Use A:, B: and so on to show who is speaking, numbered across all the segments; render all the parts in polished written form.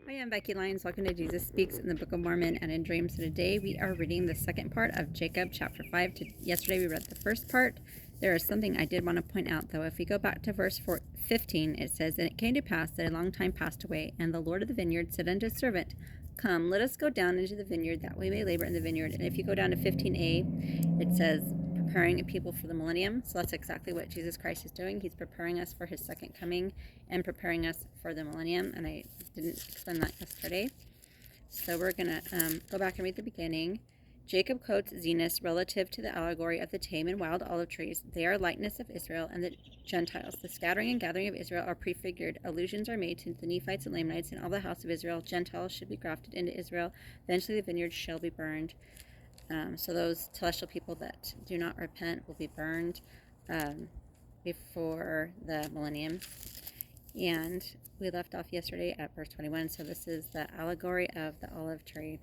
A: Hi, I'm Becky Lyons. Welcome to Jesus Speaks in the Book of Mormon and in Dreams. So today we are reading the second part of Jacob, chapter 5. Yesterday we read the first part. There is something I did want to point out, though. If we go back to verse 15, it says, "And it came to pass that a long time passed away, and the Lord of the vineyard said unto his servant, Come, let us go down into the vineyard, that we may labor in the vineyard." And if you go down to 15a, it says, preparing a people for the millennium. So that's exactly what Jesus Christ is doing. He's preparing us for his second coming and preparing us for the millennium. And I didn't explain that yesterday. So we're going to go back and read the beginning. Jacob quotes Zenos relative to the allegory of the tame and wild olive trees. They are likeness of Israel and the Gentiles. The scattering and gathering of Israel are prefigured. Allusions are made to the Nephites and Lamanites and all the house of Israel. Gentiles should be grafted into Israel. Eventually the vineyard shall be burned. So those celestial people that do not repent will be burned before the millennium. And we left off yesterday at verse 21. So this is the allegory of the olive tree.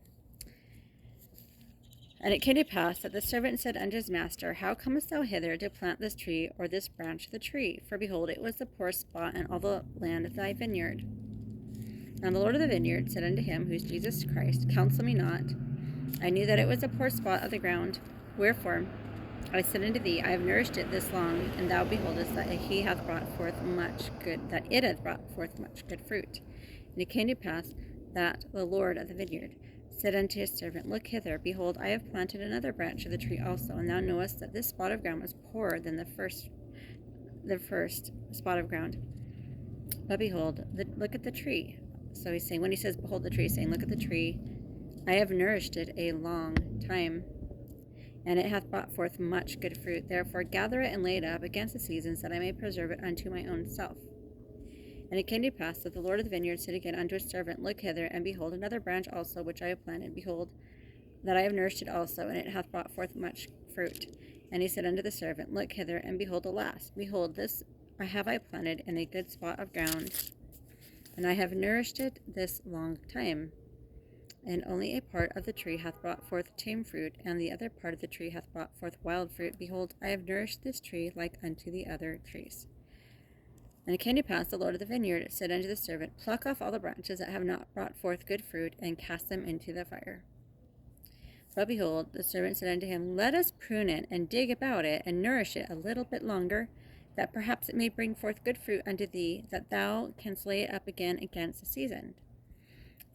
A: And it came to pass that the servant said unto his master, How comest thou hither to plant this tree or this branch of the tree? For behold, it was the poorest spot in all the land of thy vineyard. And the Lord of the vineyard said unto him, who is Jesus Christ, Counsel me not. I knew that it was a poor spot of the ground. Wherefore I said unto thee, I have nourished it this long, and thou beholdest that it hath brought forth much good fruit. And it came to pass that the Lord of the vineyard said unto his servant, Look hither, behold, I have planted another branch of the tree also, and thou knowest that this spot of ground was poorer than the first spot of ground. But behold, look at the tree. So he's saying, when he says, Behold the tree, he's saying, Look at the tree. I have nourished it a long time, and it hath brought forth much good fruit. Therefore gather it and lay it up against the seasons, that I may preserve it unto my own self. And it came to pass that the Lord of the vineyard said again unto his servant, Look hither, and behold another branch also, which I have planted. Behold, that I have nourished it also, and it hath brought forth much fruit. And he said unto the servant, Look hither, and behold the last. Behold, this have I planted in a good spot of ground, and I have nourished it this long time. And only a part of the tree hath brought forth tame fruit, and the other part of the tree hath brought forth wild fruit. Behold, I have nourished this tree like unto the other trees. And it came to pass, the Lord of the vineyard said unto the servant, Pluck off all the branches that have not brought forth good fruit, and cast them into the fire. But behold, the servant said unto him, Let us prune it, and dig about it, and nourish it a little bit longer, that perhaps it may bring forth good fruit unto thee, that thou canst lay it up again against the season.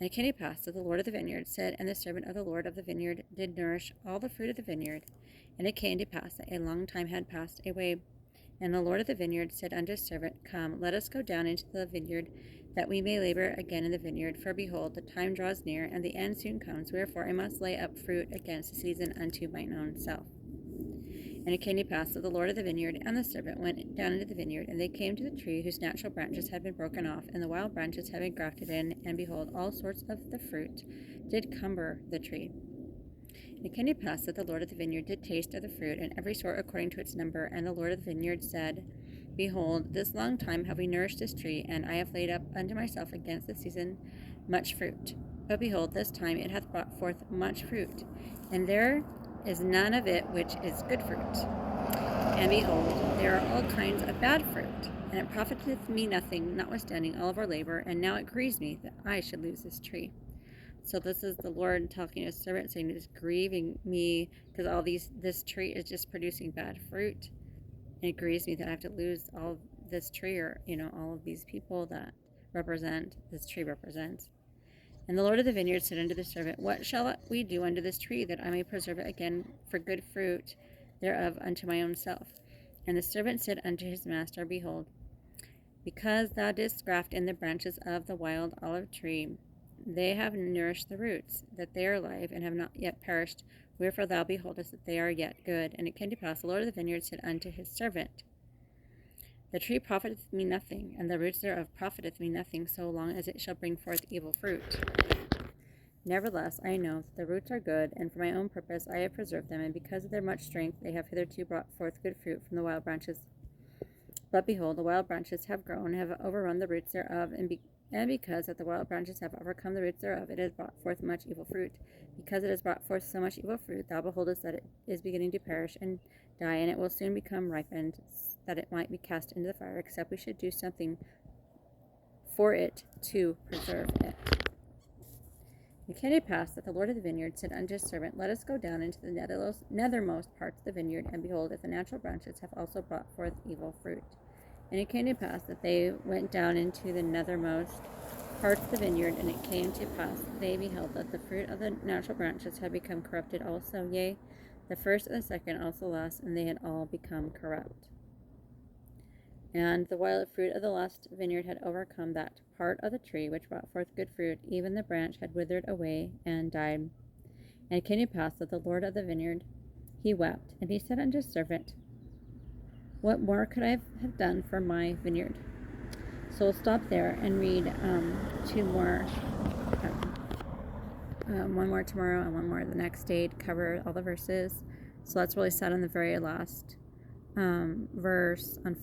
A: And it came to pass that the Lord of the vineyard said, and the servant of the Lord of the vineyard did nourish all the fruit of the vineyard. And it came to pass that a long time had passed away. And the Lord of the vineyard said unto his servant, Come, let us go down into the vineyard, that we may labor again in the vineyard. For behold, the time draws near, and the end soon comes. Wherefore I must lay up fruit against the season unto mine own self. And it came to pass that the Lord of the vineyard and the servant went down into the vineyard, and they came to the tree whose natural branches had been broken off, and the wild branches had been grafted in, and behold, all sorts of the fruit did cumber the tree. And it came to pass that the Lord of the vineyard did taste of the fruit, and every sort according to its number. And the Lord of the vineyard said, Behold, this long time have we nourished this tree, and I have laid up unto myself against the season much fruit. But behold, this time it hath brought forth much fruit, and there is none of it which is good fruit. And behold, there are all kinds of bad fruit, and it profiteth me nothing, notwithstanding all of our labor, and now it grieves me that I should lose this tree. So this is the Lord talking to his servant, saying, It is grieving me, because this tree is just producing bad fruit. And it grieves me that I have to lose all of this tree, or, all of these people that this tree represents. And the Lord of the vineyard said unto the servant, What shall we do unto this tree, that I may preserve it again for good fruit thereof unto my own self? And the servant said unto his master, Behold, because thou didst graft in the branches of the wild olive tree, they have nourished the roots, that they are alive, and have not yet perished. Wherefore thou beholdest that they are yet good. And it came to pass, the Lord of the vineyard said unto his servant, The tree profiteth me nothing, and the roots thereof profiteth me nothing, so long as it shall bring forth evil fruit. Nevertheless, I know that the roots are good, and for my own purpose I have preserved them, and because of their much strength they have hitherto brought forth good fruit from the wild branches. But behold, the wild branches have grown, have overrun the roots thereof, and because that the wild branches have overcome the roots thereof, it has brought forth much evil fruit. Because it has brought forth so much evil fruit, thou beholdest that it is beginning to perish and die, and it will soon become ripened, that it might be cast into the fire, except we should do something for it to preserve it. It came to pass that the Lord of the vineyard said unto his servant, Let us go down into the nethermost parts of the vineyard, and behold, if the natural branches have also brought forth evil fruit. And it came to pass that they went down into the nethermost parts of the vineyard, and it came to pass that they beheld that the fruit of the natural branches had become corrupted also, yea, the first and the second also last, and they had all become corrupt. And the wild fruit of the last vineyard had overcome that part of the tree which brought forth good fruit, even the branch had withered away and died. And it came to pass that the Lord of the vineyard, he wept, and he said unto his servant, What more could I have done for my vineyard? So we'll stop there and read two more, one more tomorrow and one more the next day to cover all the verses. So that's really sad on the very last verse on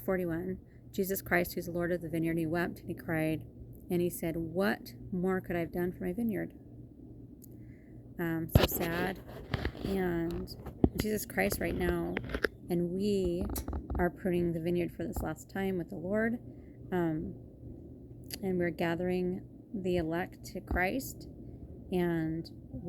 A: 41. Jesus Christ, who's the Lord of the vineyard, he wept and he cried, and he said, What more could I have done for my vineyard? So sad. And Jesus Christ right now, and we are pruning the vineyard for this last time with the Lord, and we're gathering the elect to Christ, and